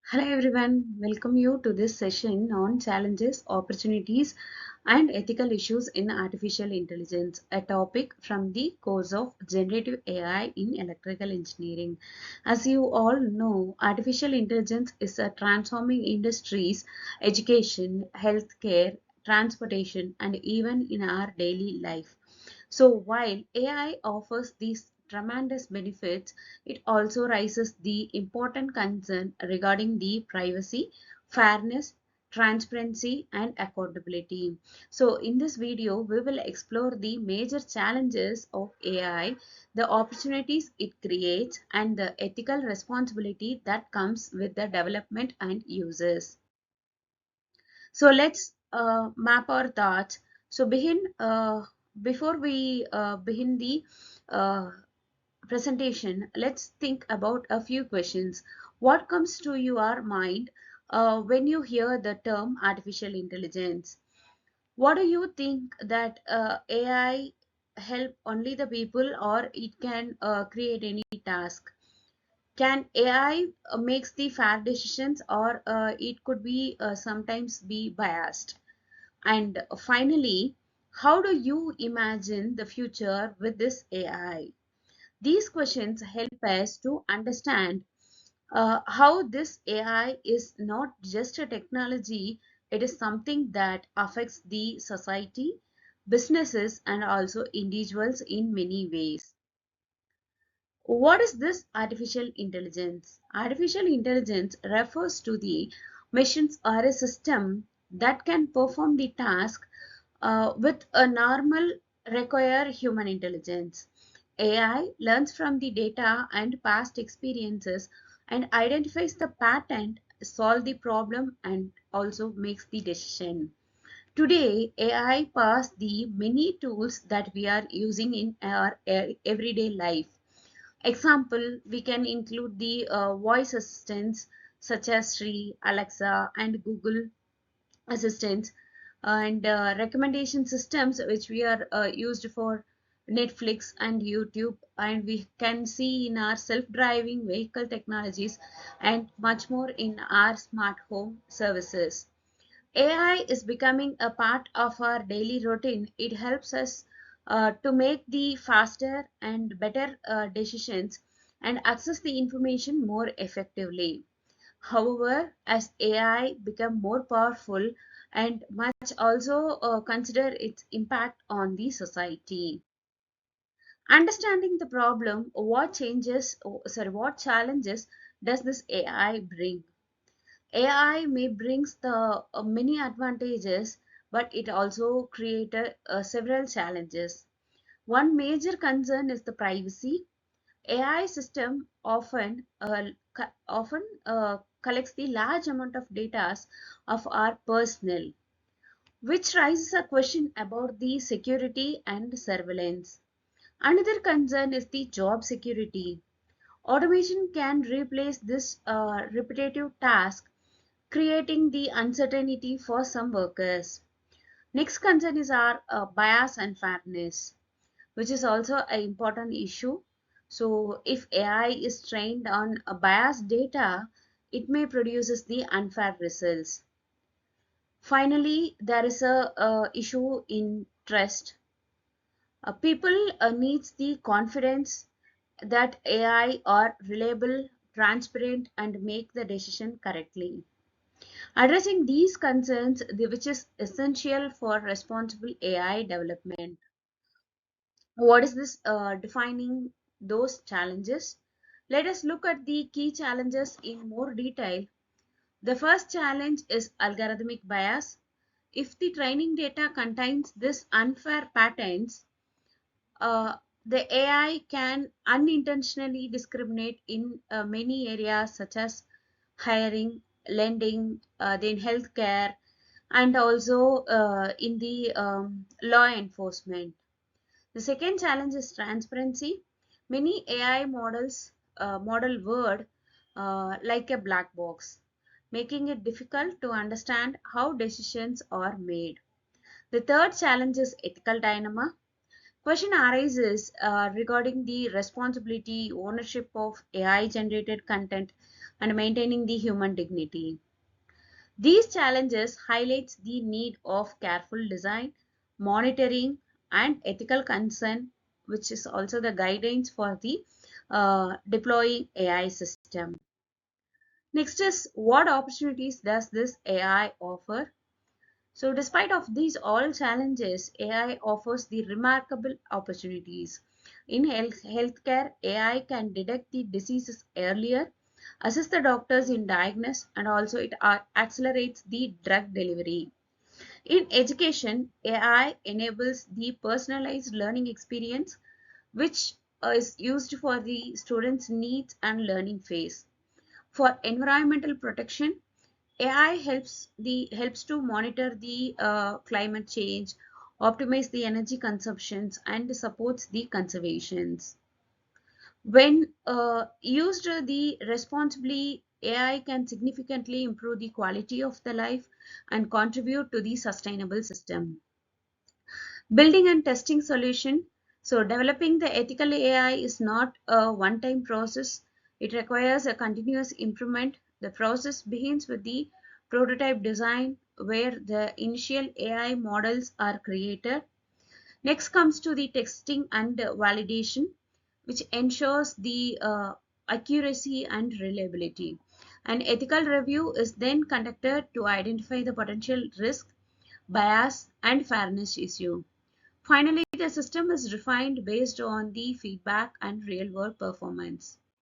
Hello everyone, welcome you to this session on challenges, opportunities and ethical issues in artificial intelligence, a topic from the course of generative AI in electrical engineering. As you all know, artificial intelligence is transforming industries, education, healthcare, transportation and even in our daily life. So while AI offers these tremendous benefits, it also raises the important concern regarding the privacy, fairness, transparency and accountability. So in this video, we will explore the major challenges of AI, the opportunities it creates and the ethical responsibility that comes with the development and uses. So let's map our thoughts. So before we begin the uh, presentation, let's think about a few questions. What comes to your mind when you hear the term artificial intelligence? What do you think that AI help only the people or it can create any task? Can AI makes the fair decisions or it could be sometimes be biased? And finally, how do you imagine the future with this AI? These questions help us to understand how this AI is not just a technology, it is something that affects the society, businesses, and also individuals in many ways. What is this artificial intelligence? Artificial intelligence refers to the machines or a system that can perform the task with a normal require human intelligence. AI learns from the data and past experiences and identifies the pattern, solve the problem and also makes the decision. Today, AI powers the many tools that we are using in our everyday life. Example, we can include the voice assistants such as Siri, Alexa, and Google assistants, and recommendation systems which we are used for Netflix and YouTube, and we can see in our self-driving vehicle technologies and much more in our smart home services. AI is becoming a part of our daily routine. It helps us to make the faster and better decisions and access the information more effectively. However, as AI become more powerful and much also consider its impact on the society. Understanding the problem, what challenges does this AI bring? AI may brings the many advantages, but it also created several challenges. One major concern is the privacy. AI system often collects the large amount of data of our personal, which raises a question about the security and surveillance. Another concern is the job security. Automation can replace this repetitive task, creating the uncertainty for some workers. Next concern is our bias and fairness, which is also an important issue. So if AI is trained on a biased data, it may produces the unfair results. Finally, there is a issue in trust. People needs the confidence that AI are reliable, transparent, and make the decision correctly. Addressing these concerns, which is essential for responsible AI development. What is this defining those challenges? Let us look at the key challenges in more detail. The first challenge is algorithmic bias. If the training data contains this unfair patterns, uh, the AI can unintentionally discriminate in many areas such as hiring, lending, then healthcare, and also in the law enforcement. The second challenge is transparency. Many AI models model word like a black box, making it difficult to understand how decisions are made. The third challenge is ethical dilemma. Question arises regarding the responsibility, ownership of AI generated content. and maintaining the human dignity. These challenges highlights the need of careful design, monitoring, and ethical concern, which is also the guidelines for the deploying AI system. Next is, what opportunities does this AI offer? So despite of these all challenges, AI offers the remarkable opportunities. In healthcare, AI can detect the diseases earlier, assist the doctors in diagnosis, and also it accelerates the drug delivery. In education, AI enables the personalized learning experience, which is used for the students' needs and learning phase. For environmental protection, AI helps to monitor the climate change, optimize the energy consumptions, and supports the conservations. When used the responsibly, AI can significantly improve the quality of the life and contribute to the sustainable system. Building and testing solution. So developing the ethical AI is not a one-time process. It requires a continuous improvement. The process begins with the prototype design, where the initial AI models are created. Next comes to the testing and validation, which ensures the accuracy and reliability. An ethical review is then conducted to identify the potential risk, bias, and fairness issue. Finally, the system is refined based on the feedback and real-world performance.